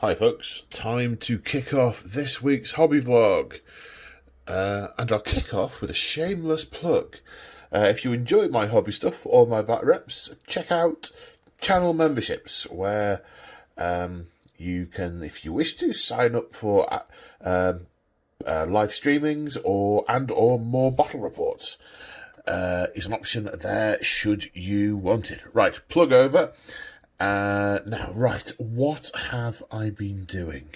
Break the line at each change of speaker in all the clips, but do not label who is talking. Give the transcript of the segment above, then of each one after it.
Hi folks, time to kick off this week's hobby vlog. And I'll kick off with a shameless plug. If you enjoy my hobby stuff or my bat reps, check out channel memberships where you can, if you wish to, sign up for live streamings or more battle reports. Is an option there should you want it. Right, plug over. Now, right, what have I been doing?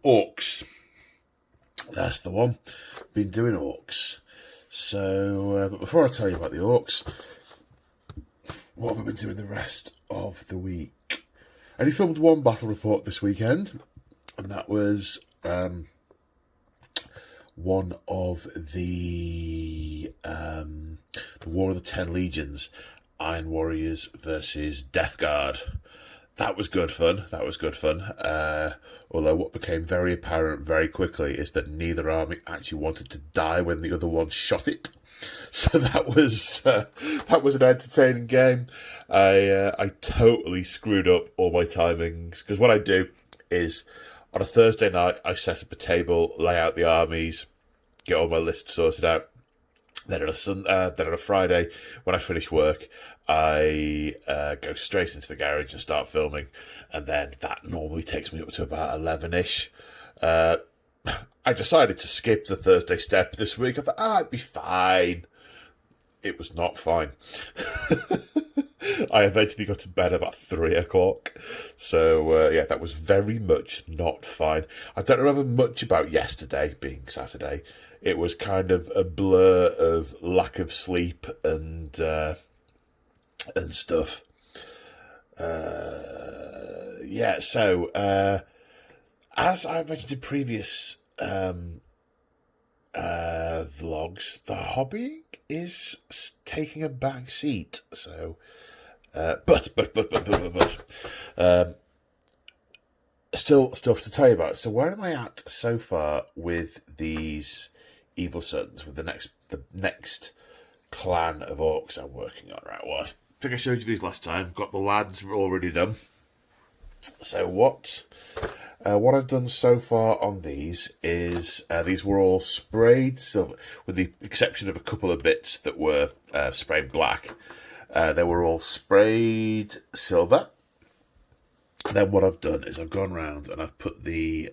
Orcs. That's the one. Been doing Orcs. So, but before I tell you about the Orcs, what have I been doing the rest of the week? I only filmed one battle report this weekend, and that was one of the War of the Ten Legions, Iron Warriors versus Death Guard. That was good fun. Although what became very apparent very quickly is that neither army actually wanted to die when the other one shot it. So that was an entertaining game. I totally screwed up all my timings, because what I do is on a Thursday night I set up a table, lay out the armies, get all my lists sorted out. Then on a Friday, when I finish work, I go straight into the garage and start filming, and then that normally takes me up to about 11ish. I decided to skip the Thursday step this week. I thought, it'd be fine. It was not fine. I eventually got to bed about 3 o'clock. So, that was very much not fine. I don't remember much about yesterday, being Saturday. It was kind of a blur of lack of sleep and stuff. So as I mentioned in previous vlogs, the hobby is taking a back seat. So, but still stuff to tell you about. So where am I at so far with these Evil Sons, with the next clan of orcs I'm working on? Right, well, I think I showed you these last time. Got the lads already done. So what I've done so far on these is these were all sprayed silver, with the exception of a couple of bits that were sprayed black. They were all sprayed silver. Then what I've done is I've gone round and I've put the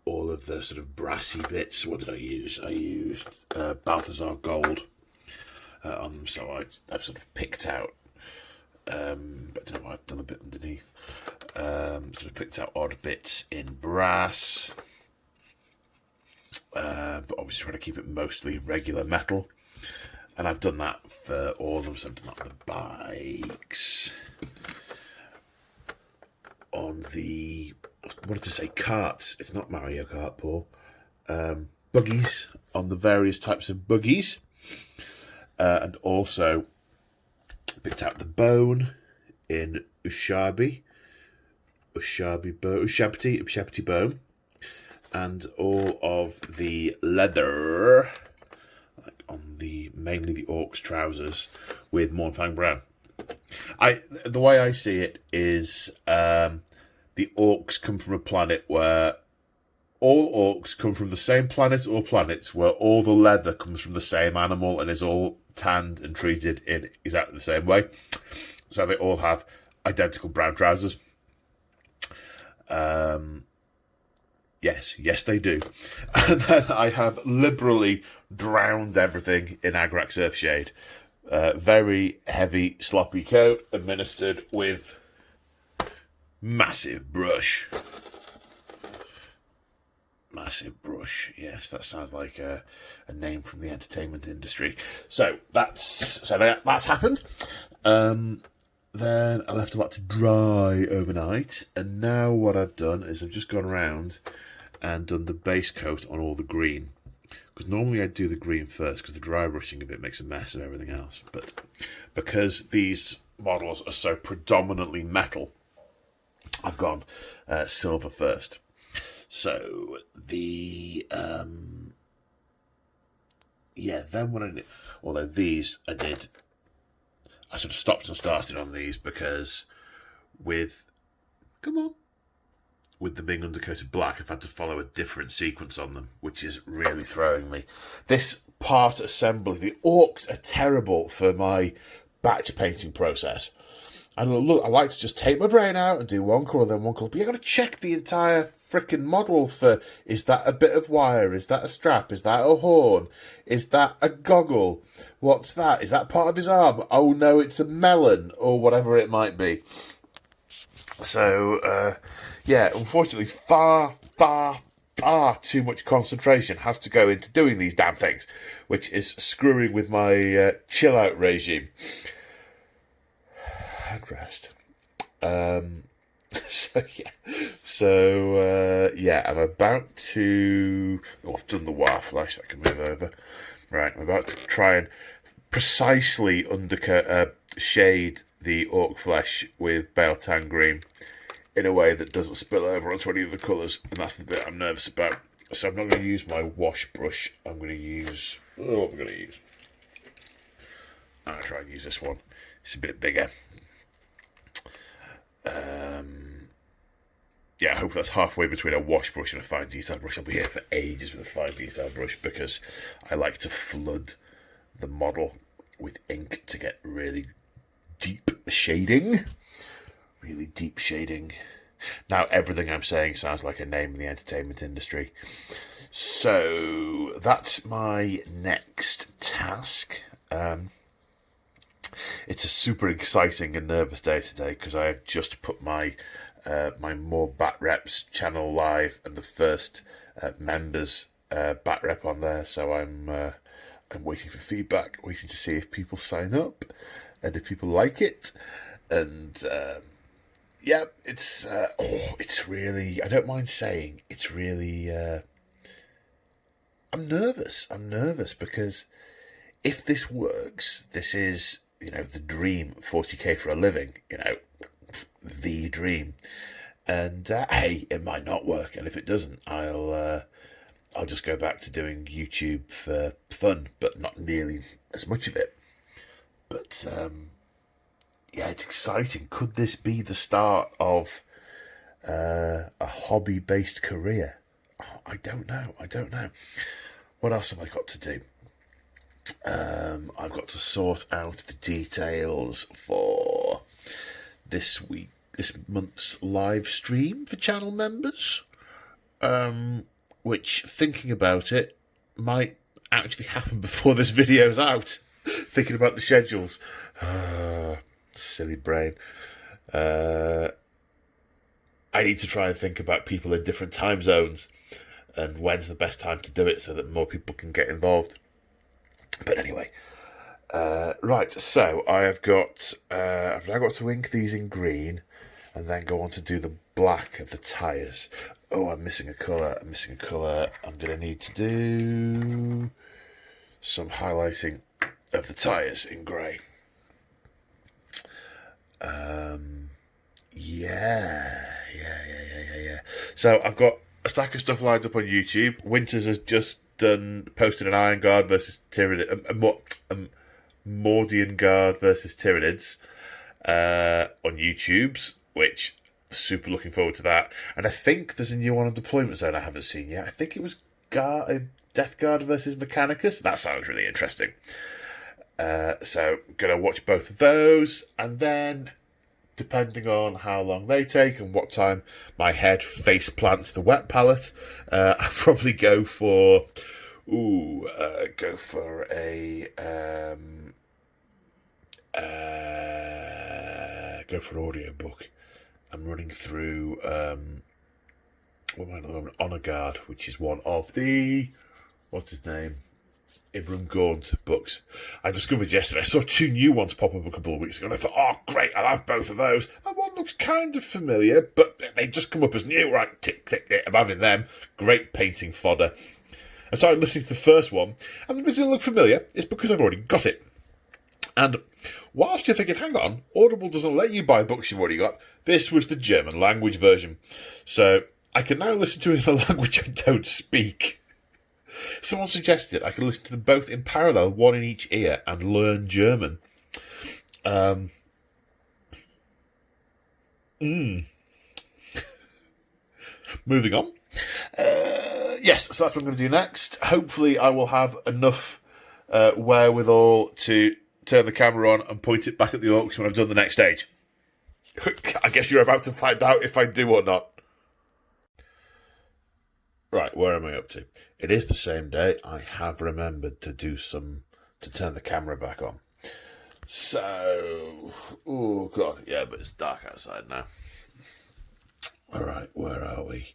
all of the sort of brassy bits. What did I use? I used Balthazar gold on them, so I've sort of picked out, but I don't know why I've done a bit underneath. Sort of picked out odd bits in brass, but obviously trying to keep it mostly regular metal. And I've done that for all of them. So I've done that on the bikes, on the, I wanted to say carts, it's not Mario Kart, Paul, buggies, on the various types of buggies, and also picked out the bone in Ushabti bone, and all of the leather, like on mainly the Orcs trousers, with Mornfang brown. The way I see it is the Orcs come from a planet where all Orcs come from the same planet or planets where all the leather comes from the same animal and is all tanned and treated in exactly the same way. So they all have identical brown trousers. Yes, they do. And then I have liberally drowned everything in Agrax Earthshade. Very heavy, sloppy coat, administered with massive brush. Massive brush. Yes, that sounds like a name from the entertainment industry. So that's happened. Then I left a lot to dry overnight, and now what I've done is I've just gone around and done the base coat on all the green. Because normally I'd do the green first, because the dry brushing of it makes a mess of everything else. But because these models are so predominantly metal, I've gone silver first. So then what I did, although these I sort of stopped and started on these because with, come on, with them being undercoated black, I've had to follow a different sequence on them, which is really throwing me. This part assembly, the Orcs are terrible for my batch painting process. And look, I like to just take my brain out and do one colour, then one colour. But you've got to check the entire frickin' model for, is that a bit of wire? Is that a strap? Is that a horn? Is that a goggle? What's that? Is that part of his arm? Oh no, it's a melon, or whatever it might be. So, yeah, unfortunately, far too much concentration has to go into doing these damn things, which is screwing with my chill-out regime. And rest. Yeah, I'm about to... Oh, I've done the wire flash, that can move over. Right, I'm about to try and precisely shade the orc flesh with Bale Tan Green in a way that doesn't spill over onto any of the colours, and that's the bit I'm nervous about. So I'm not going to use my wash brush. I'm going to use... Oh, what am I going to use? I'm going to try and use this one. It's a bit bigger. Yeah, I hope that's halfway between a wash brush and a fine detail brush. I'll be here for ages with a fine detail brush because I like to flood the model with ink to get really deep shading. Really deep shading. Now, everything I'm saying sounds like a name in the entertainment industry. So, that's my next task. It's a super exciting and nervous day today because I have just put my my More Bat Reps channel live and the first members Bat Rep on there. So I'm waiting for feedback, waiting to see if people sign up and if people like it. And yeah, it's really, I don't mind saying, it's really. I'm nervous because if this works, this is, the dream, 40k for a living, the dream. And hey, it might not work, and if it doesn't, I'll just go back to doing YouTube for fun, but not nearly as much of it. But yeah, it's exciting. Could this be the start of a hobby-based career? Oh, I don't know. What else have I got to do? I've got to sort out the details for this month's live stream for channel members, which, thinking about it, might actually happen before this video's out. Thinking about the schedules. Silly brain. I need to try and think about people in different time zones and when's the best time to do it so that more people can get involved. But anyway, right, so I've now got to ink these in green and then go on to do the black of the tyres. Oh, I'm missing a colour. I'm going to need to do some highlighting of the tyres in grey. Yeah. So I've got a stack of stuff lined up on YouTube. Winters has just posted an Iron Guard versus Tyranids, Mordian Guard versus Tyranids on YouTube's, which super looking forward to that. And I think there's a new one on Deployment Zone I haven't seen yet. I think it was Death Guard versus Mechanicus. That sounds really interesting. So gonna watch both of those, and then depending on how long they take and what time my head face plants the wet palette, I'll probably go for an audiobook. I'm running through what am I at the moment? Honor Guard, which is one of the what's his name? Ibram Gaunt books. I discovered yesterday. I saw 2 new ones pop up a couple of weeks ago, and I thought, oh, great, I'll have both of those. And one looks kind of familiar, but they just come up as new. Right, tick, tick, tick. I'm having them. Great painting fodder. I started listening to the first one, and the reason it looked familiar is because I've already got it. And whilst you're thinking, hang on, Audible doesn't let you buy books you've already got, this was the German language version. So I can now listen to it in a language I don't speak. Someone suggested I could listen to them both in parallel, one in each ear, and learn German. Moving on. Yes, so that's what I'm going to do next. Hopefully I will have enough wherewithal to turn the camera on and point it back at the Orcs when I've done the next stage. I guess you're about to find out if I do or not. Right, where am I up to? It is the same day. I have remembered to turn the camera back on. So, oh god, yeah, but it's dark outside now. All right, where are we?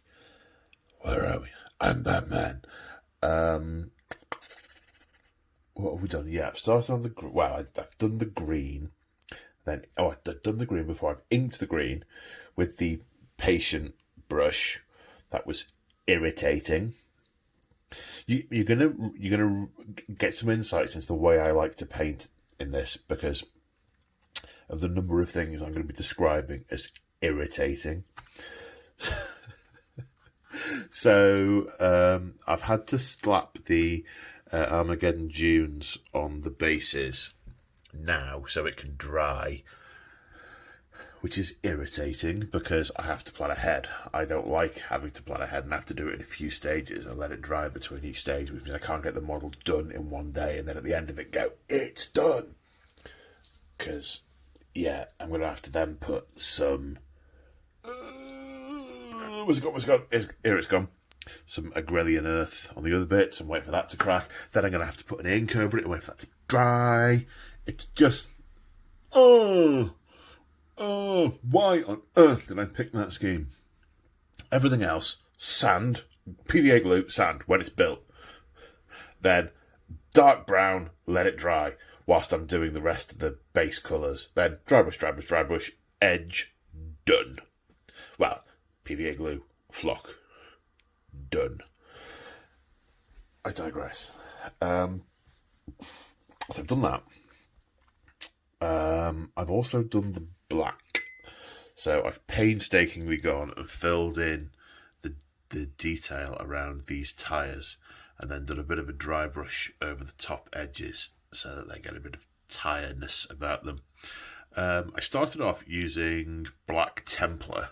I'm Batman. What have we done? Yeah, I've started on the I've done the green. Then I've done the green before. I've inked the green with the patient brush. That was irritating. You're gonna get some insights into the way I like to paint in this because of the number of things I'm going to be describing as irritating. So I've had to slap the Armageddon Dunes on the bases now so it can dry, which is irritating because I have to plan ahead. I don't like having to plan ahead and have to do it in a few stages and let it dry between each stage, which means I can't get the model done in one day and then at the end of it go, it's done. Because, yeah, I'm going to have to then put some... Where's it gone? Here it's gone. Some Agrelian earth on the other bits and wait for that to crack. Then I'm going to have to put an ink over it and wait for that to dry. It's just... why on earth did I pick that scheme? Everything else, sand, PVA glue, sand, when it's built. Then dark brown, let it dry whilst I'm doing the rest of the base colours. Then dry brush, edge, done. Well, PVA glue, flock, done. I digress. So I've done that. I've also done the black. So I've painstakingly gone and filled in the detail around these tyres and then done a bit of a dry brush over the top edges so that they get a bit of tiredness about them. I started off using black Templar.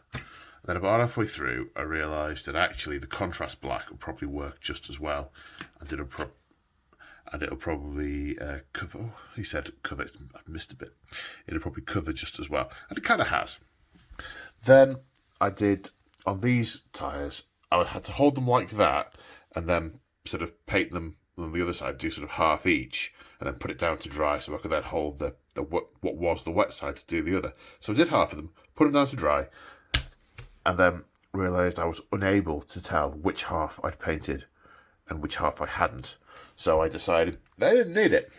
Then about halfway through, I realised that actually the contrast black would probably work just as well, and it'll probably cover. Oh, he said cover. I've missed a bit. It'll probably cover just as well, and it kind of has. Then I did on these tyres. I had to hold them like that, and then sort of paint them on the other side. Do sort of half each, and then put it down to dry, so I could then hold the what was the wet side to do the other. So I did half of them, put them down to dry. And then realised I was unable to tell which half I'd painted and which half I hadn't. So I decided they didn't need it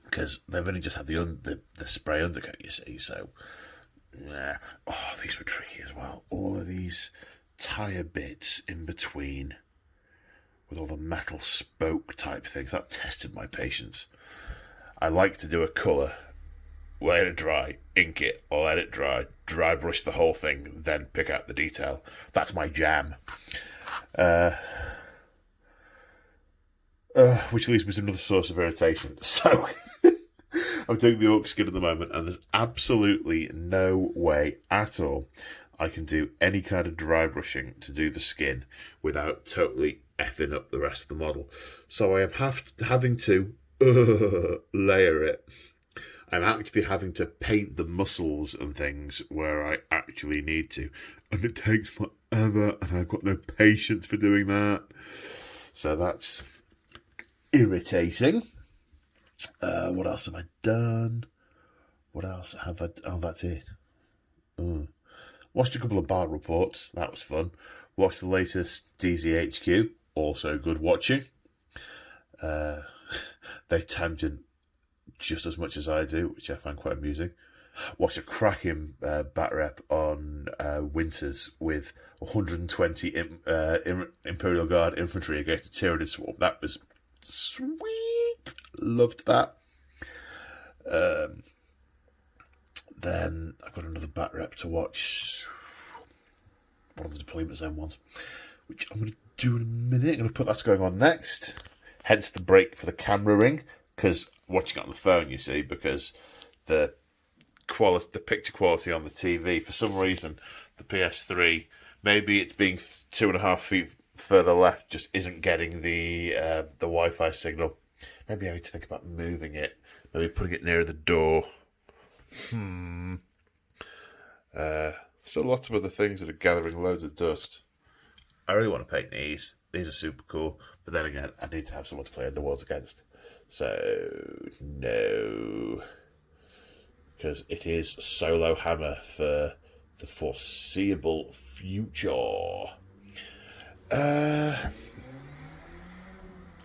because they've only just had the spray undercoat, you see. So, yeah. Oh, these were tricky as well. All of these tyre bits in between with all the metal spoke type things. That tested my patience. I like to do a colour, let it dry, ink it, or let it dry brush the whole thing, then pick out the detail. That's my jam. Which leads me to another source of irritation. So, I'm doing the Orc skin at the moment, and there's absolutely no way at all I can do any kind of dry brushing to do the skin without totally effing up the rest of the model. So I am having to layer it. I'm actually having to paint the muscles and things where I actually need to. And it takes forever, and I've got no patience for doing that. So that's irritating. What else have I done? What else have I... Oh, that's it. Watched a couple of bar reports. That was fun. Watched the latest DZHQ. Also good watching. They tangent just as much as I do, which I find quite amusing. Watched a cracking bat rep on Winters with 120 Imperial Guard infantry against a Tyranid swarm. That was sweet. Loved that. Then I've got another bat rep to watch. One of the deployment zone ones, which I'm going to do in a minute. I'm going to put that's going on next. Hence the break for the camera ring, because watching it on the phone, you see, because the quality, the picture quality on the TV. For some reason, the PS3, maybe it's being 2.5 feet further left, just isn't getting the Wi-Fi signal. Maybe I need to think about moving it. Maybe putting it nearer the door. Still lots of other things that are gathering loads of dust. I really want to paint these. These are super cool. But then again, I need to have someone to play Underworlds against. So, no. Because it is solo hammer for the foreseeable future.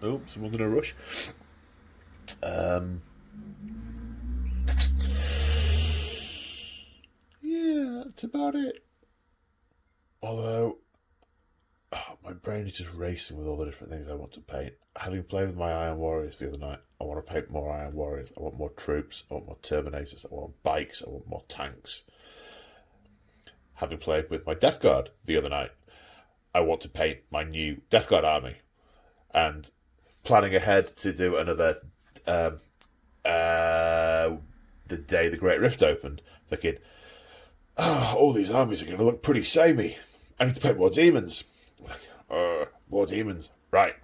Someone's in a rush. Yeah, that's about it. Although, my brain is just racing with all the different things I want to paint. Having played with my Iron Warriors the other night, I want to paint more Iron Warriors. I want more troops. I want more Terminators. I want bikes. I want more tanks. Having played with my Death Guard the other night, I want to paint my new Death Guard army. And planning ahead to do another the day the Great Rift opened, thinking, all these armies are going to look pretty samey. I need to paint more demons. More demons. Right.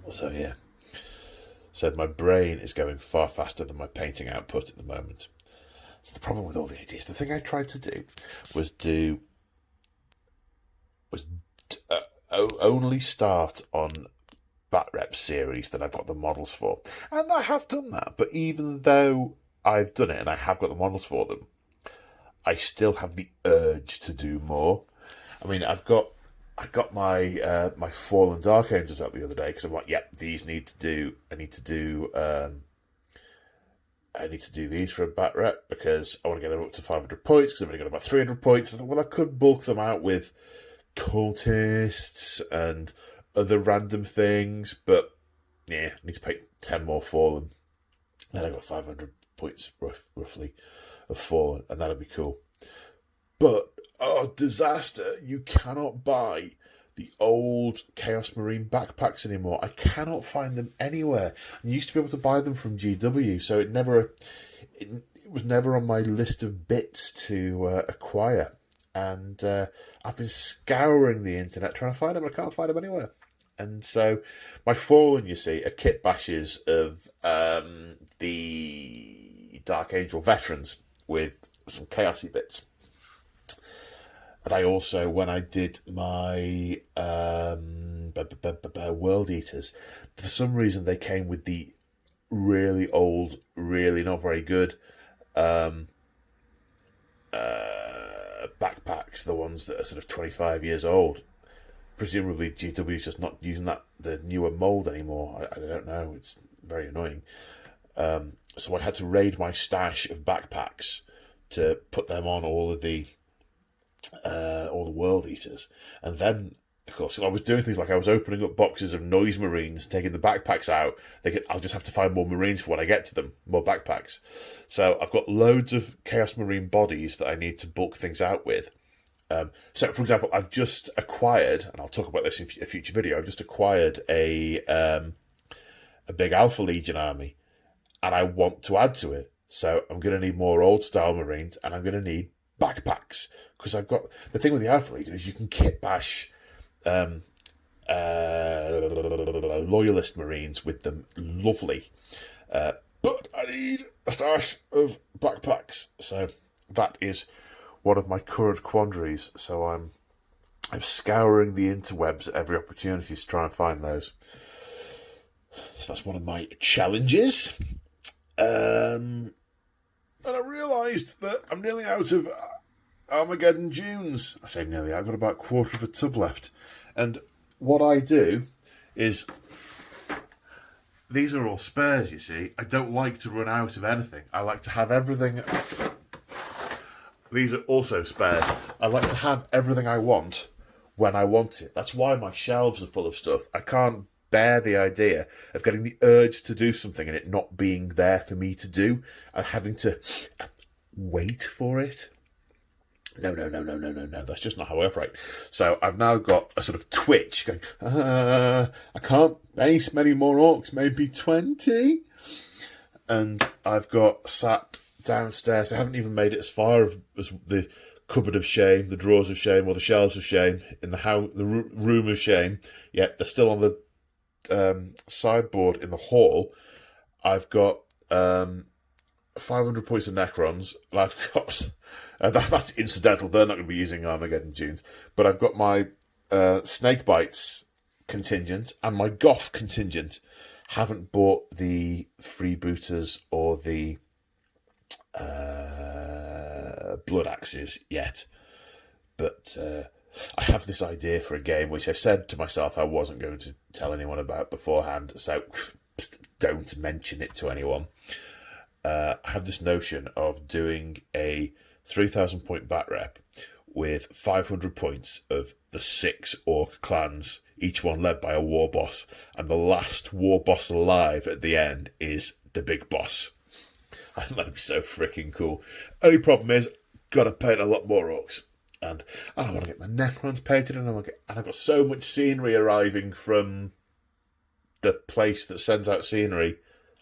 So, yeah. So my brain is going far faster than my painting output at the moment. So the problem with all the ideas, the thing I tried to do was only start on BatRep series that I've got the models for. And I have done that. But even though I've done it and I have got the models for them, I still have the urge to do more. I mean, I got my my Fallen Dark Angels out the other day because I'm like, these need to do. I need to do these for a BatRep because I want to get them up to 500 points because I've only got about 300 points. I thought, well, I could bulk them out with cultists and other random things, but yeah, I need to paint 10 more Fallen. Then I got 500 points roughly of Fallen, and that'll be cool. But, disaster, you cannot buy the old Chaos Marine backpacks anymore. I cannot find them anywhere. I used to be able to buy them from GW, so it was never on my list of bits to acquire. And I've been scouring the internet trying to find them, and I can't find them anywhere. And so my Fallen, you see, are kit bashes of the Dark Angel veterans with some chaosy bits. And I also, when I did my World Eaters, for some reason they came with the really old, really not very good backpacks, the ones that are sort of 25 years old. Presumably GW is just not using the newer mould anymore. I don't know. It's very annoying. So I had to raid my stash of backpacks to put them on all the World Eaters. And then, of course, I was doing things like I was opening up boxes of Noise Marines, taking the backpacks out, thinking I'll just have to find more Marines for when I get to them, more backpacks. So I've got loads of Chaos Marine bodies that I need to bulk things out with. So, for example, I've just acquired, and I'll talk about this in a future video, I've just acquired a big Alpha Legion army, and I want to add to it. So I'm going to need more old-style Marines, and I'm going to need backpacks, because I've got... The thing with the Alpha Legion is you can kit bash Loyalist Marines with them. Lovely. But I need a stash of backpacks, so that is one of my current quandaries. So I'm scouring the interwebs at every opportunity to try and find those. So that's one of my challenges. And I realised that I'm nearly out of Armageddon Dunes. I say nearly, I've got about a quarter of a tub left. And what I do is... These are all spares, you see. I don't like to run out of anything. I like to have everything... These are also spares. I like to have everything I want when I want it. That's why my shelves are full of stuff. I can't bear the idea of getting the urge to do something and it not being there for me to do and having to wait for it. No. That's just not how I operate. So I've now got a sort of twitch going, I can't base many more orcs, maybe 20. And I've got sat downstairs. They haven't even made it as far as the cupboard of shame, the drawers of shame, or the shelves of shame in the house, the room of shame. Yet they're still on the sideboard in the hall. I've got 500 points of Necrons, and I've got that's incidental. They're not going to be using Armageddon tunes, but I've got my Snake Bites contingent and my Goth contingent. Haven't bought the freebooters or the blood axes yet, but I have this idea for a game which I said to myself I wasn't going to tell anyone about beforehand, so don't mention it to anyone. I have this notion of doing a 3,000 point bat rep with 500 points of the 6 orc clans, each one led by a war boss, and the last war boss alive at the end is the big boss. I think that'd be so freaking cool. Only problem is, gotta paint a lot more orcs. And I don't want to get my Necrons painted, and I've got so much scenery arriving from the place that sends out scenery.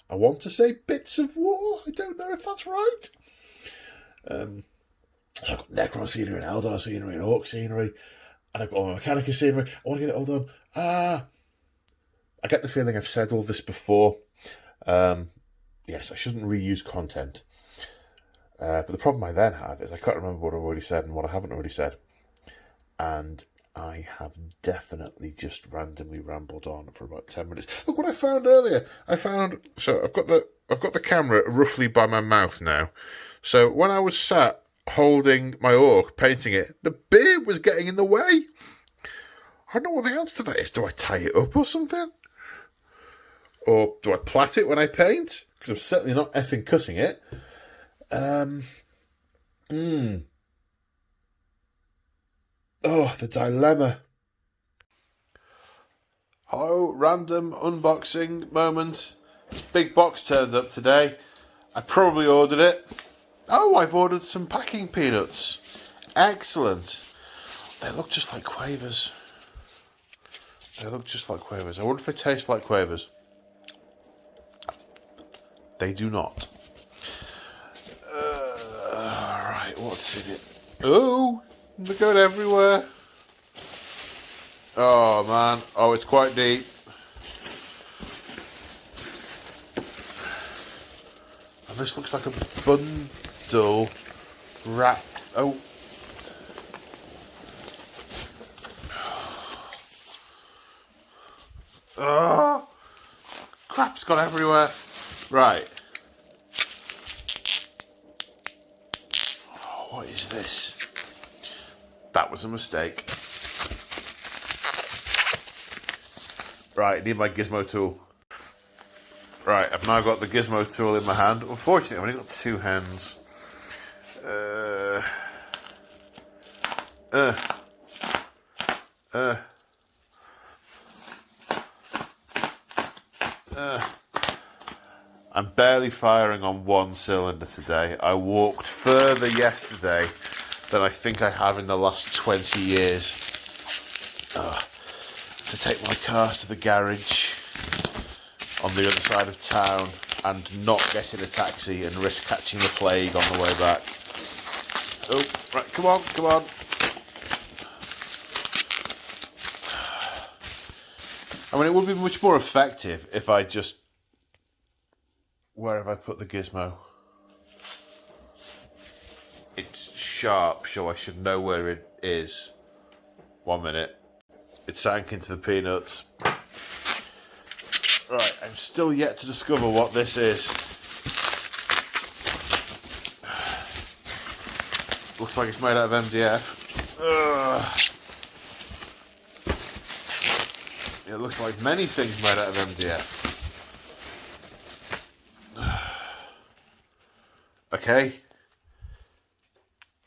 I want to say bits of war. I don't know if that's right. I've got Necron scenery and Eldar scenery and Orc scenery, and I've got all my Mechanica scenery. I want to get it all done. I get the feeling I've said all this before. Yes, I shouldn't reuse content. But the problem I then have is I can't remember what I've already said and what I haven't already said. And I have definitely just randomly rambled on for about 10 minutes. Look what I found earlier. So I've got the camera roughly by my mouth now. So when I was sat holding my orc, painting it, the beard was getting in the way. I don't know what the answer to that is. Do I tie it up or something? Or do I plait it when I paint? Because I'm certainly not effing cutting it. Oh, the dilemma. Hello, random unboxing moment. Big box turned up today. I probably ordered it. Oh, I've ordered some packing peanuts. Excellent. They look just like quavers. I wonder if they taste like quavers. They do not. Right, what's in it? Oh, they're going everywhere. Oh, man. Oh, it's quite deep. And this looks like a bundle wrapped. Oh. Oh. Crap's gone everywhere. Right. Oh, what is this? That was a mistake. Right, I need my gizmo tool. Right, I've now got the gizmo tool in my hand. Unfortunately, I've only got two hands. I'm barely firing on one cylinder today. I walked further yesterday than I think I have in the last 20 years. To take my car to the garage on the other side of town and not get in a taxi and risk catching the plague on the way back. Oh, right, come on. I mean, it would be much more effective if I just... Where have I put the gizmo? It's sharp, so I should know where it is. 1 minute. It sank into the peanuts. Right, I'm still yet to discover what this is. Looks like it's made out of MDF. It looks like many things made out of MDF. Okay.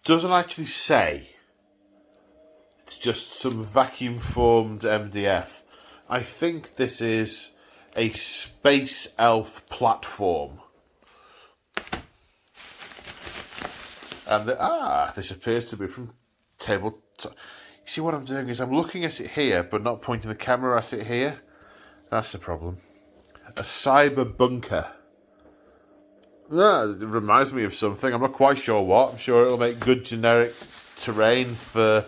Doesn't actually say. It's just some vacuum formed MDF. I think this is a Space Elf platform. And this appears to be from tabletop. You see, what I'm doing is I'm looking at it here, but not pointing the camera at it here. That's the problem. A cyber bunker. Yeah, it reminds me of something. I'm not quite sure what. I'm sure it'll make good generic terrain for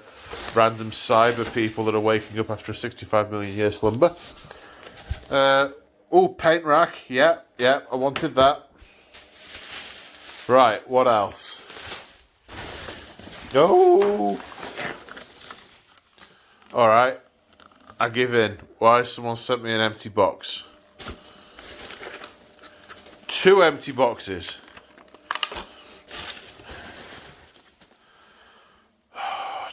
random cyber people that are waking up after a 65 million year slumber. Paint rack. Yeah, I wanted that. Right, what else? Oh! Alright, I give in. Why has someone sent me an empty box? 2 empty boxes.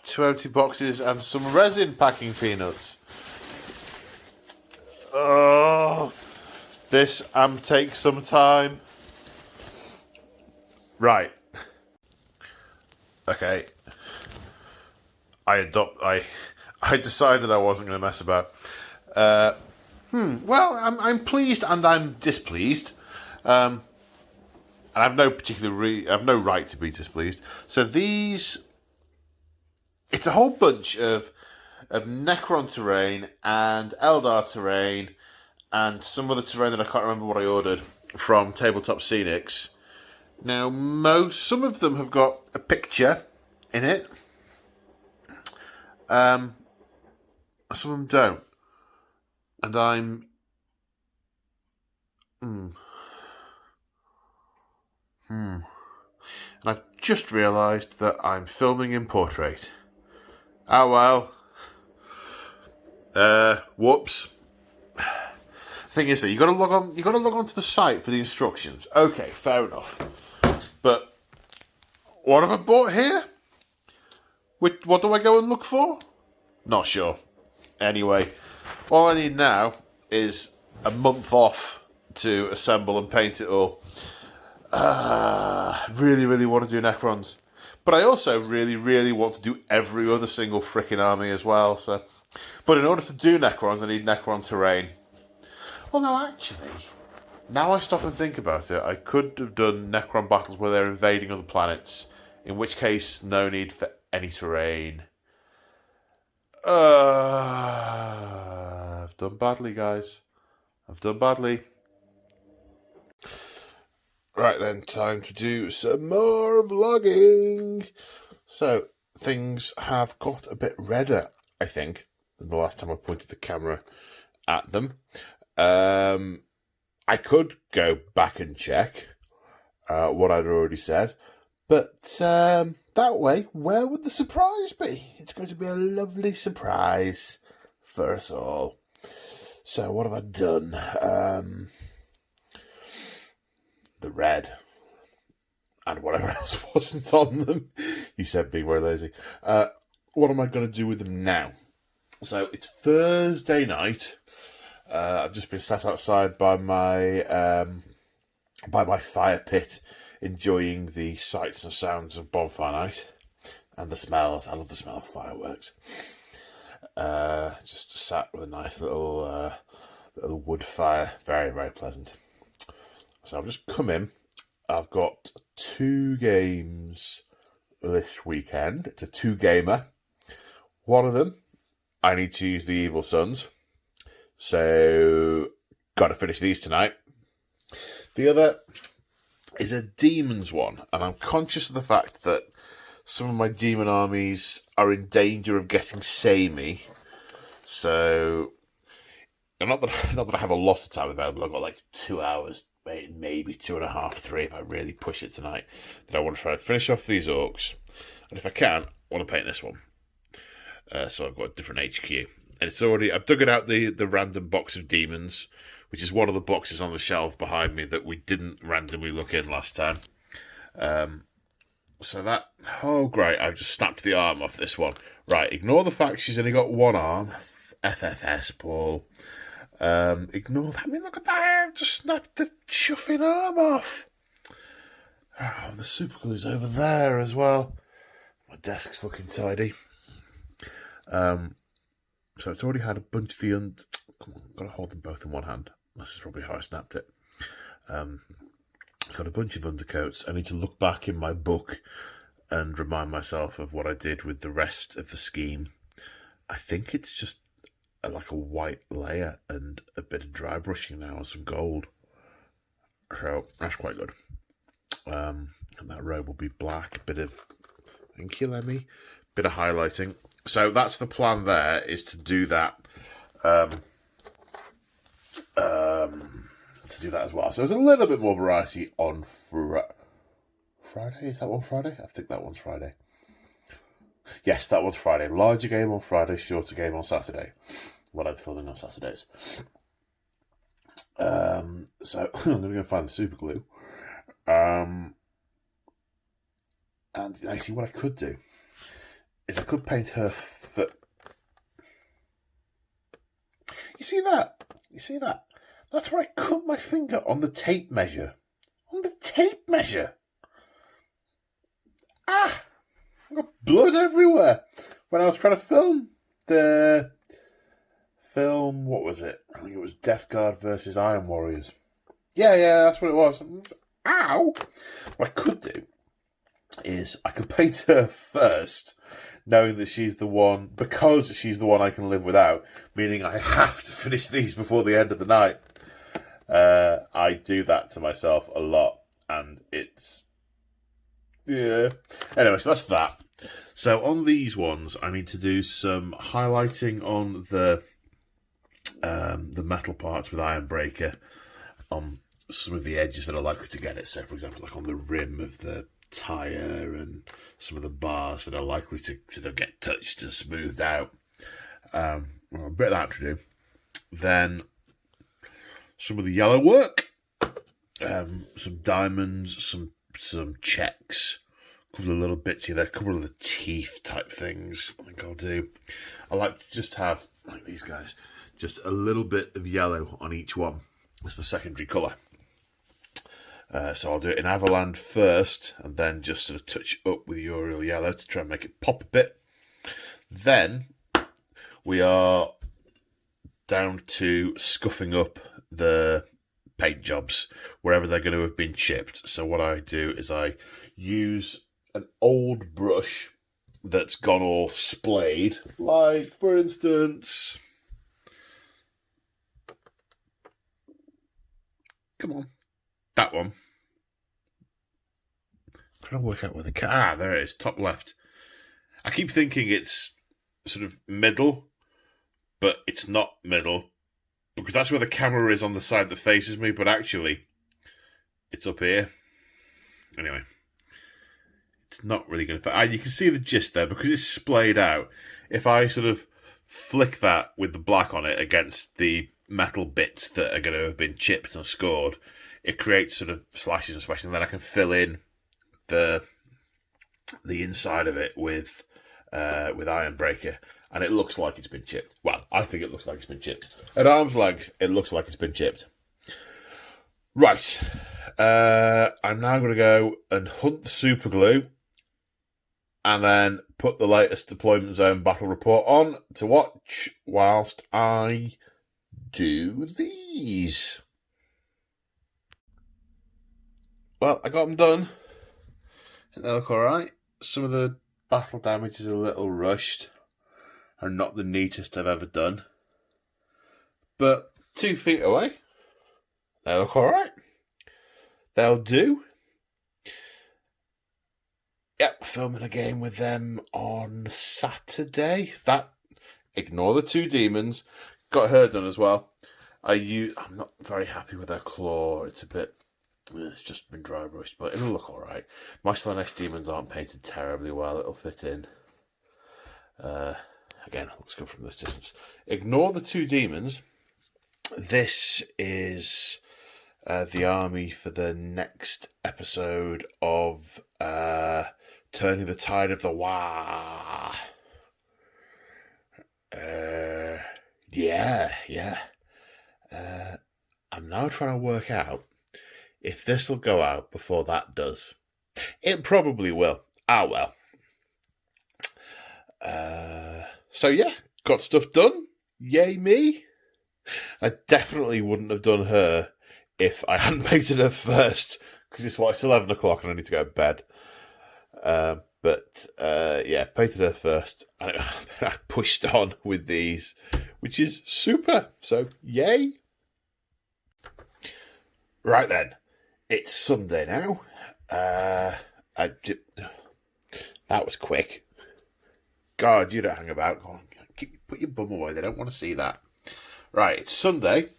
Two empty boxes and some resin packing peanuts. Oh, this takes some time. Right. Okay. I decided I wasn't going to mess about. Well, I'm pleased and I'm displeased. And I have no I have no right to be displeased. So these, it's a whole bunch of Necron terrain and Eldar terrain and some other terrain that I can't remember what I ordered from Tabletop Scenics. Now, some of them have got a picture in it. Some of them don't. And And I've just realised that I'm filming in portrait. Oh well. Whoops. Thing is that you gotta log on to the site for the instructions. Okay, fair enough. But what have I bought here? What do I go and look for? Not sure. Anyway, all I need now is a month off to assemble and paint it all. Really, really want to do Necrons. But I also really, really want to do every other single frickin' army as well. But in order to do Necrons, I need Necron terrain. Well, no, actually, now I stop and think about it, I could have done Necron battles where they're invading other planets, in which case, no need for any terrain. I've done badly, guys. I've done badly. Right then, time to do some more vlogging. So, things have got a bit redder, I think, than the last time I pointed the camera at them. I could go back and check what I'd already said, but that way, where would the surprise be? It's going to be a lovely surprise for us all. So, what have I done? The red and whatever else wasn't on them. He said being very lazy. What am I going to do with them now? So it's Thursday night. I've just been sat outside by my fire pit, enjoying the sights and sounds of bonfire night and the smells. I love the smell of fireworks. Just sat with a nice little wood fire. Very, very pleasant. So I've just come in. I've got 2 games this weekend. It's a 2-gamer. One of them, I need to use the Evil Sons. So, got to finish these tonight. The other is a Demons one. And I'm conscious of the fact that some of my Demon armies are in danger of getting samey. So, not that I have a lot of time available. I've got like 2 hours, maybe 2.5, 3 if I really push it tonight. That I want to try to finish off these Orcs. And if I can, I want to paint this one. So I've got a different HQ. And I've dug it out the random box of Demons, which is one of the boxes on the shelf behind me that we didn't randomly look in last time. Great, I've just snapped the arm off this one. Right, ignore the fact she's only got 1 arm. FFS, Paul. Ignore that. I mean, look at that. I've just snapped the chuffing arm off. Oh, the super glue's over there as well. My desk's looking tidy. So it's already had a bunch of the... Come on, I've got to hold them both in one hand. This is probably how I snapped it. It's got a bunch of undercoats. I need to look back in my book and remind myself of what I did with the rest of the scheme. I think it's just like a white layer and a bit of dry brushing now and some gold. So that's quite good. And that robe will be black. Thank you, Lemmy. Bit of highlighting. So that's the plan there, is to do that. To do that as well. So there's a little bit more variety on Friday. Is that one Friday? I think that one's Friday. Yes, that one's Friday. Larger game on Friday, shorter game on Saturday. What I'm filming on Saturdays. So I'm going to go find the super glue. And I see what I could do is I could paint her foot. You see that? You see that? That's where I cut my finger on the tape measure. On the tape measure. Ah! I got blood everywhere when I was trying to film what was it? I think it was Death Guard versus Iron Warriors. Yeah, that's what it was. Ow! What I could do is I could paint her first, knowing that she's the one, because she's the one I can live without, meaning I have to finish these before the end of the night. I do that to myself a lot, and it's... yeah. Anyway, so that's that. So on these ones, I need to do some highlighting on the metal parts with Iron Breaker on some of the edges that are likely to get it. So, for example, like on the rim of the tyre and some of the bars that are likely to sort of get touched and smoothed out. A bit of that to do. Then some of the yellow work, some diamonds, some checks, a couple of little bits here, a couple of the teeth type things. I think I'll do. I like to just have, like these guys, just a little bit of yellow on each one as the secondary colour. So I'll do it in Avaland first, and then just sort of touch up with Uriel Yellow to try and make it pop a bit. Then we are down to scuffing up the paint jobs wherever they're going to have been chipped. So what I do is I use an old brush that's gone all splayed, like, for instance... come on. That one. I'm trying to work out where the... there it is, top left. I keep thinking it's sort of middle, but it's not middle, because that's where the camera is on the side that faces me, but actually, it's up here. Anyway, it's not really going to... you can see the gist there, because it's splayed out. If I sort of flick that with the black on it against the metal bits that are going to have been chipped and scored, it creates sort of slashes and swashes, and then I can fill in the inside of it with Iron Breaker, and it looks like it's been chipped. Well, I think it looks like it's been chipped. At arm's length, it looks like it's been chipped. Right. I'm now going to go and hunt the super glue, and then put the latest Deployment Zone battle report on to watch whilst I do these. Well, I got them done. They look alright. Some of the battle damage is a little rushed and not the neatest I've ever done. But 2 feet away, they look alright. They'll do. Yep, filming a game with them on Saturday. Ignore the 2 demons. Got her done as well. I'm not very happy with her claw. It's just been dry brushed, but it'll look alright. My Slanesh demons aren't painted terribly well. It'll fit in. Again, looks good from this distance. Ignore the 2 demons. This is the army for the next episode of Turning the Tide of the Wa. Yeah. I'm now trying to work out if this will go out before that does. It probably will. Well. So yeah, got stuff done. Yay me. I definitely wouldn't have done her if I hadn't painted her first, because it's 11 o'clock and I need to go to bed. But painted her first, and I pushed on with these, which is super. So yay. Right then, it's Sunday now. I did, that was quick. God, you don't hang about. Go on, put your bum away. They don't want to see that. Right, it's Sunday,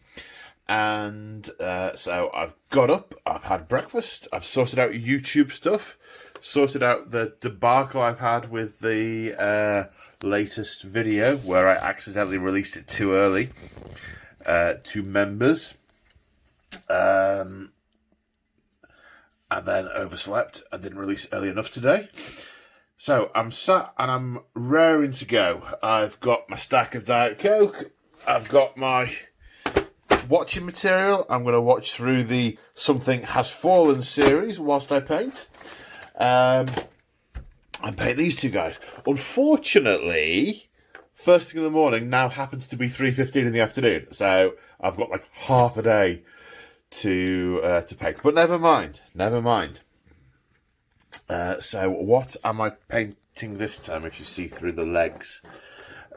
and so I've got up, I've had breakfast, I've sorted out YouTube stuff, sorted out the debacle I've had with the latest video where I accidentally released it too early to members, and then overslept and didn't release it early enough today. So I'm sat and I'm raring to go. I've got my stack of Diet Coke. I've got my watching material. I'm going to watch through the Something Has Fallen series whilst I paint. I paint these two guys. Unfortunately, first thing in the morning now happens to be 3:15 in the afternoon. So I've got like half a day to paint. But never mind. So what am I painting this time, if you see through the legs?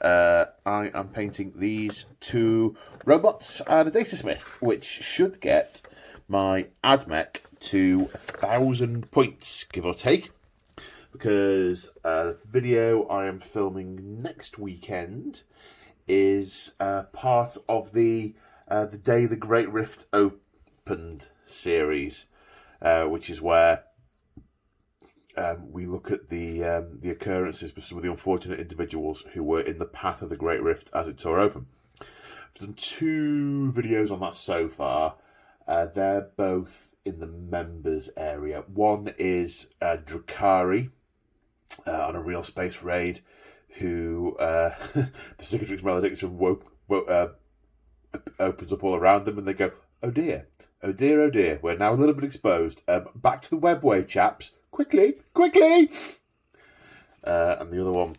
I am painting these two robots and a datasmith, which should get my AdMech to 1,000 points, give or take, because the video I am filming next weekend is part of the Day the Great Rift Opened series, which is where we look at the occurrences with some of the unfortunate individuals who were in the path of the Great Rift as it tore open. I've done 2 videos on that so far. They're both in the members area. One is Drakari on a real space raid, who the Cicatrix Malediction opens up all around them, and they go, oh dear, we're now a little bit exposed. Back to the webway, chaps. Quickly! And the other one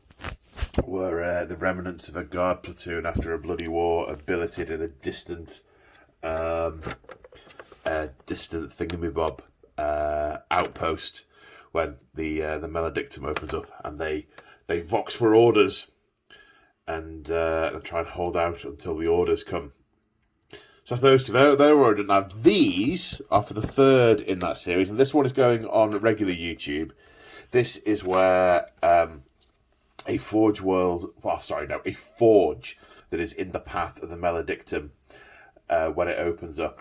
were the remnants of a guard platoon after a bloody war, billeted in a distant thingamabob outpost when the Maledictum opens up, and they vox for orders and try and hold out until the orders come. So that's those two. They're ordered. Now, these are for the 3rd in that series, and this one is going on regular YouTube. This is where a forge that is in the path of the Maledictum, when it opens up,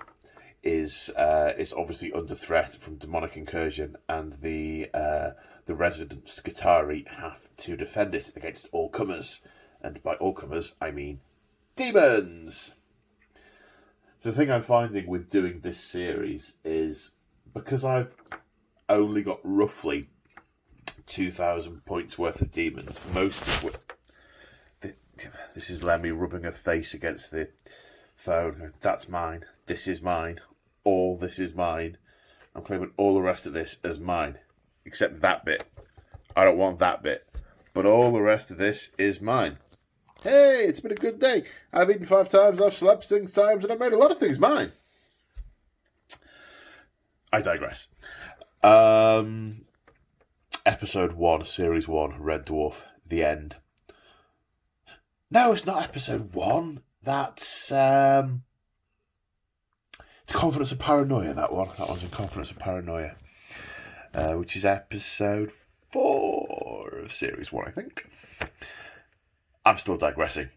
is obviously under threat from demonic incursion, and the resident Skitari have to defend it against all comers, and by all comers I mean demons. The thing I'm finding with doing this series is, because I've only got roughly 2,000 points worth of demons, most of which... This is Lemmy rubbing her face against the phone. That's mine. This is mine. All this is mine. I'm claiming all the rest of this as mine. Except that bit. I don't want that bit. But all the rest of this is mine. Hey, it's been a good day. I've eaten 5 times, I've slept 6 times, and I've made a lot of things mine. I digress. Episode 1, Series 1, Red Dwarf, the end. No, it's not episode 1. That's... it's Confidence and Paranoia, that one. That one's in Confidence and Paranoia. Which is episode 4 of Series 1, I think. I'm still digressing.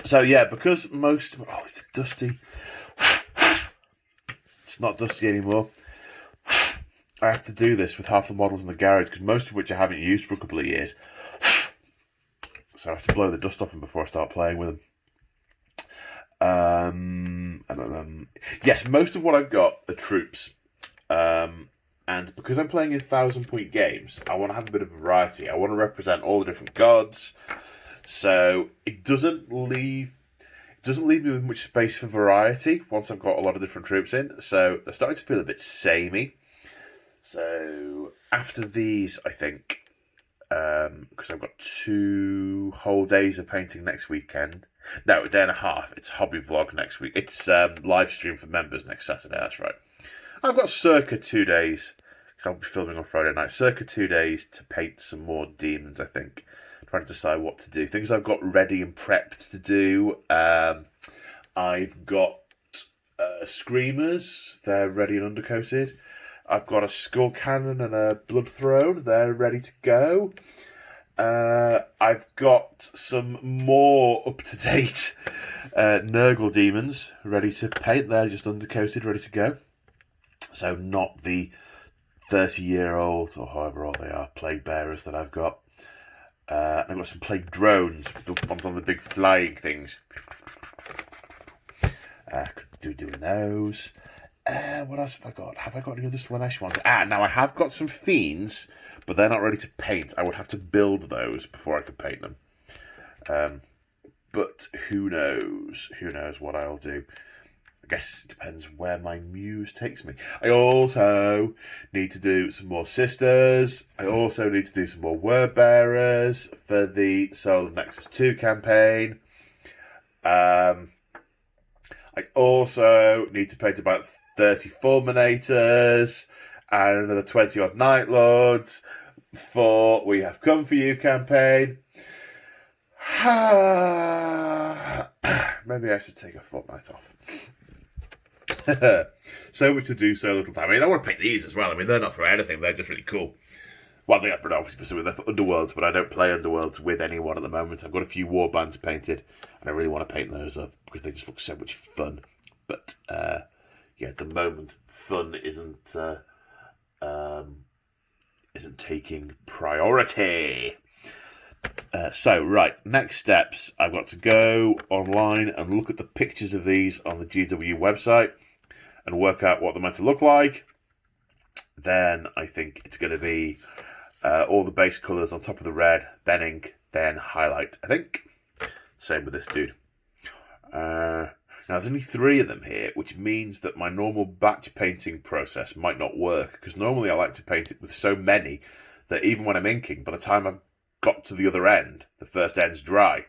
So yeah, because most... Oh, it's dusty. It's not dusty anymore. I have to do this with half the models in the garage, because most of which I haven't used for a couple of years. So I have to blow the dust off them before I start playing with them. Yes, most of what I've got are troops. And because I'm playing in 1,000-point games, I want to have a bit of variety. I want to represent all the different gods. So it doesn't leave me with much space for variety once I've got a lot of different troops in. So they're starting to feel a bit samey. So after these, I think, because I've got 2 whole days of painting next weekend. No, a day and a half. It's hobby vlog next week. It's live stream for members next Saturday. That's right. I've got circa 2 days, because I'll be filming on Friday night. Circa 2 days to paint some more demons, I think. Trying to decide what to do. Things I've got ready and prepped to do. I've got Screamers. They're ready and undercoated. I've got a skull cannon and a blood throne. They're ready to go. I've got some more up-to-date Nurgle demons ready to paint. They're just undercoated, ready to go. So not the 30-year-old, or however old they are, plague bearers that I've got. I've got some plague drones, with the ones on the big flying things. Could do doing those. What else have I got? Have I got any other Slaanesh ones? Now I have got some fiends, but they're not ready to paint. I would have to build those before I could paint them. But who knows? Who knows what I'll do? I guess it depends where my muse takes me. I also need to do some more sisters. I also need to do some more word bearers for the Soul of Nexus 2 campaign. I also need to paint about 30 Fulminators and another 20 odd Night Lords for We Have Come For You campaign. Maybe I should take a fortnight off. So much to do, so little time. I mean, I want to paint these as well. I mean, they're not for anything. They're just really cool. Well, they are obviously for something. They're for Underworlds, but I don't play Underworlds with anyone at the moment. I've got a few warbands painted, and I really want to paint those up because they just look so much fun. But yeah, at the moment, fun isn't taking priority. So, right, next steps. I've got to go online and look at the pictures of these on the GW website and work out what they're meant to look like. Then I think it's going to be all the base colours on top of the red, then ink, then highlight, I think. Same with this dude. Now, there's only 3 of them here, which means that my normal batch painting process might not work, because normally I like to paint it with so many that even when I'm inking, by the time I've got to the other end, the first end's dry.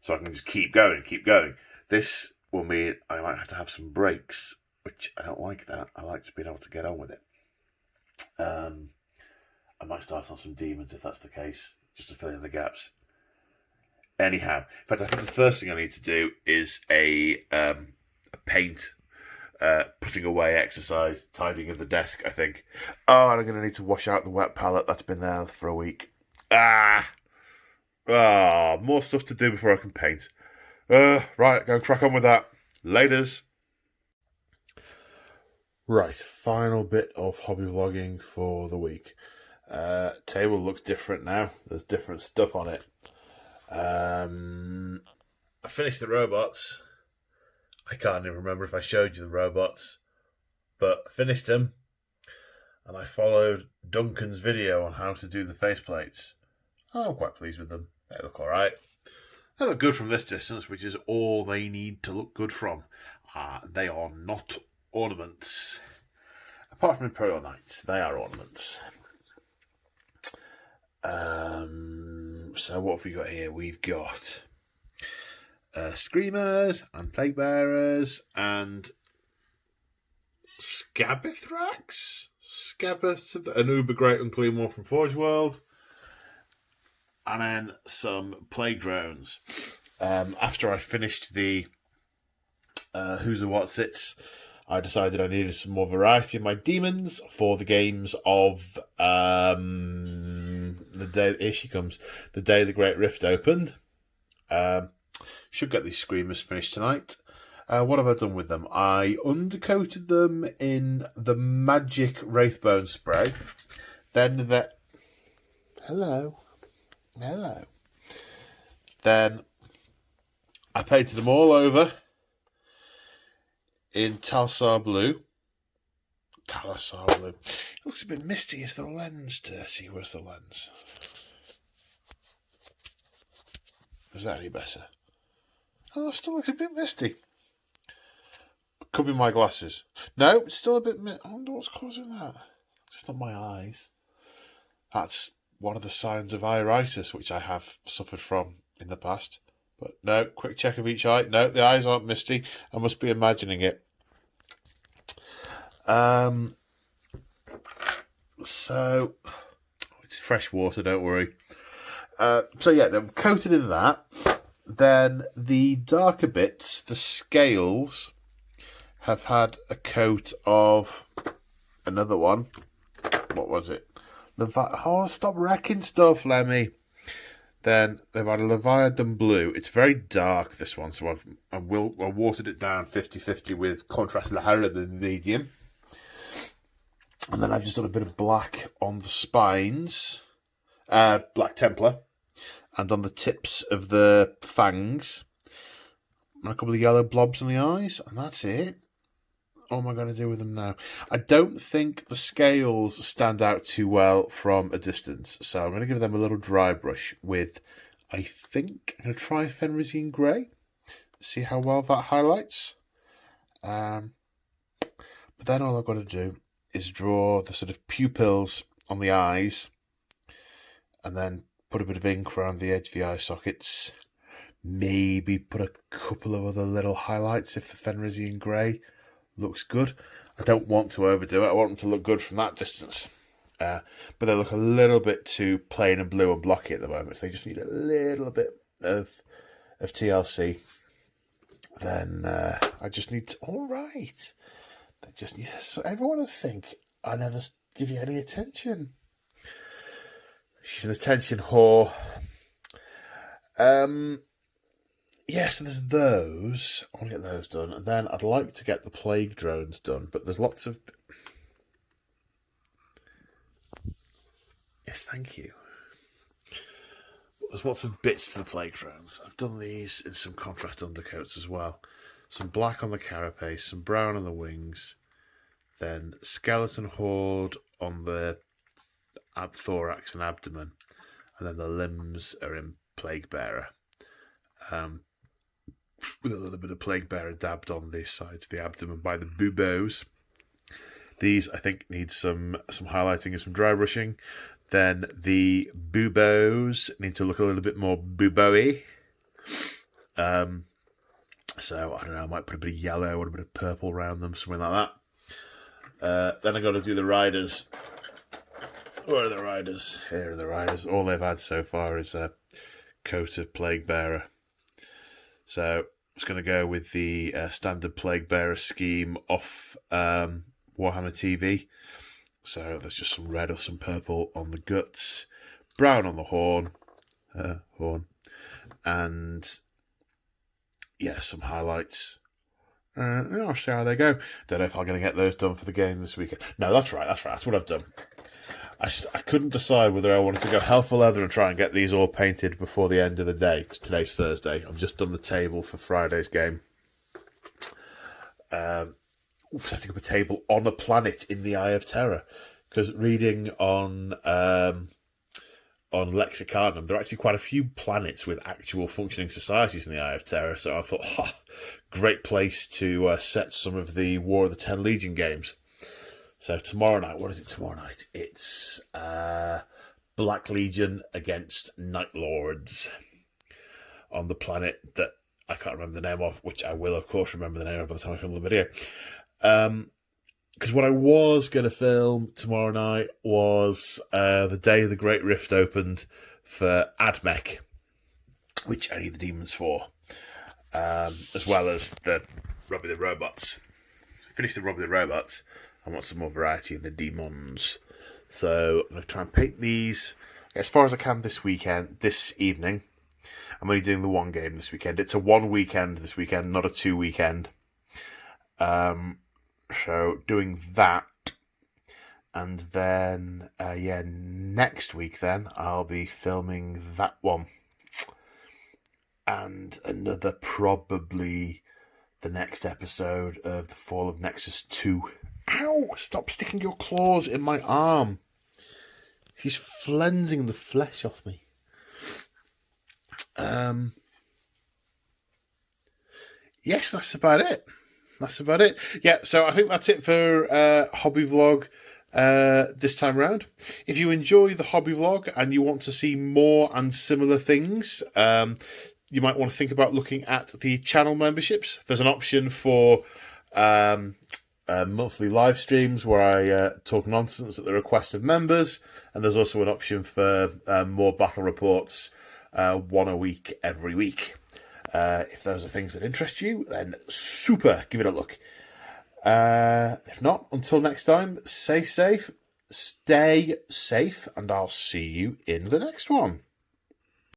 So I can just keep going, keep going. This will mean I might have to have some breaks, which I don't like that. I like just being able to get on with it. I might start on some demons if that's the case, just to fill in the gaps. Anyhow, in fact, I think the first thing I need to do is a paint putting away exercise, tidying of the desk, I think. Oh, and I'm going to need to wash out the wet palette. That's been there for a week. More stuff to do before I can paint. Right, go and crack on with that. Laters. Right, final bit of hobby vlogging for the week. Table looks different now. There's different stuff on it. I finished the robots. I can't even remember if I showed you the robots, but I finished them, and I followed Duncan's video on how to do the faceplates. I'm quite pleased with them. They look alright. They look good from this distance, which is all they need to look good from. They are not ornaments. Apart from Imperial Knights, they are ornaments. So what have we got here? We've got Screamers and Plague Bearers and Scabbithrax? Scabbith, an uber great unclean one from Forge World. And then some Plague Drones. After I finished the Who's and What's It's, I decided I needed some more variety in my demons for the games of the day, here she comes, the day the Great Rift opened. Should get these Screamers finished tonight. What have I done with them? I undercoated them in the Magic Wraithbone spray. Then Hello. Then I painted them all over in Talsar Blue. It looks a bit misty. Is the lens dirty? Where's the lens? Is that any better? Oh, it still looks a bit misty. Could be my glasses. No, it's still a bit misty. I wonder what's causing that. It's not my eyes. That's one of the signs of iritis, which I have suffered from in the past. But no, quick check of each eye. No, the eyes aren't misty. I must be imagining it. So it's fresh water, don't worry. So yeah, they're coated in that. Then the darker bits, the scales, have had a coat of another one. What was it? Stop wrecking stuff, Lemmy. Then they've had a Leviathan Blue. It's very dark, this one, so I watered it down 50-50 with contrast higher than medium. And then I've just done a bit of black on the spines, Black Templar, and on the tips of the fangs, and a couple of yellow blobs in the eyes, and that's it. What am I going to do with them now? I don't think the scales stand out too well from a distance, so I'm going to give them a little dry brush with, I think, I'm going to try Fenrisian Grey, see how well that highlights. But then all I've got to do is draw the sort of pupils on the eyes, and then put a bit of ink around the edge of the eye sockets. Maybe put a couple of other little highlights if the Fenrisian Grey looks good. I don't want to overdo it. I want them to look good from that distance. But they look a little bit too plain and blue and blocky at the moment. So they just need a little bit of TLC. Then I just need to... All right. They just need... So everyone will think I never give you any attention. She's an attention whore. Yeah, so there's those. I want to get those done. And then I'd like to get the plague drones done. But there's lots of... Yes, thank you. There's lots of bits to the plague drones. I've done these in some contrast undercoats as well. Some black on the carapace, some brown on the wings. Then skeleton horde on the thorax and abdomen. And then the limbs are in plague bearer. With a little bit of plague bearer dabbed on the sides of the abdomen by the buboes. These, I think, need some highlighting and some dry brushing. Then the buboes need to look a little bit more bubo-y. So, I don't know, I might put a bit of yellow or a bit of purple around them, something like that. Then I've got to do the riders. Where are the riders? Here are the riders. All they've had so far is a coat of plague bearer. So, I'm just going to go with the standard plague bearer scheme off Warhammer TV. So, there's just some red or some purple on the guts, brown on the horn, and yeah, some highlights. I'll see how they go. Don't know if I'm going to get those done for the game this weekend. No, that's right. That's what I've done. I couldn't decide whether I wanted to go hell for leather and try and get these all painted before the end of the day, because today's Thursday. I've just done the table for Friday's game. Setting up a table on a planet in the Eye of Terror, because reading on Lexicanum, there are actually quite a few planets with actual functioning societies in the Eye of Terror, so I thought, great place to set some of the War of the Ten Legion games. So tomorrow night, what is it tomorrow night? It's Black Legion against Night Lords on the planet that I can't remember the name of, which I will, of course, remember the name of by the time I film the video. Because what I was going to film tomorrow night was the day the Great Rift opened for AdMech, which I need the demons for, as well as the Robbie the Robots. Finished the Robbie the Robots. I want some more variety in the demons. So I'm going to try and paint these as far as I can this evening. I'm only doing the one game this weekend. It's a 1 weekend this weekend, not a 2 weekend. So doing that. And then, next week then, I'll be filming that one. And another, probably the next episode of The Fall of Nexus 2. Ow! Stop sticking your claws in my arm. She's flensing the flesh off me. Yes, that's about it. Yeah, so I think that's it for Hobby Vlog this time around. If you enjoy the Hobby Vlog and you want to see more and similar things, you might want to think about looking at the channel memberships. There's an option for monthly live streams where I talk nonsense at the request of members, and there's also an option for more battle reports, one a week every week. If those are things that interest you, then super, give it a look. If not, until next time, stay safe, and I'll see you in the next one.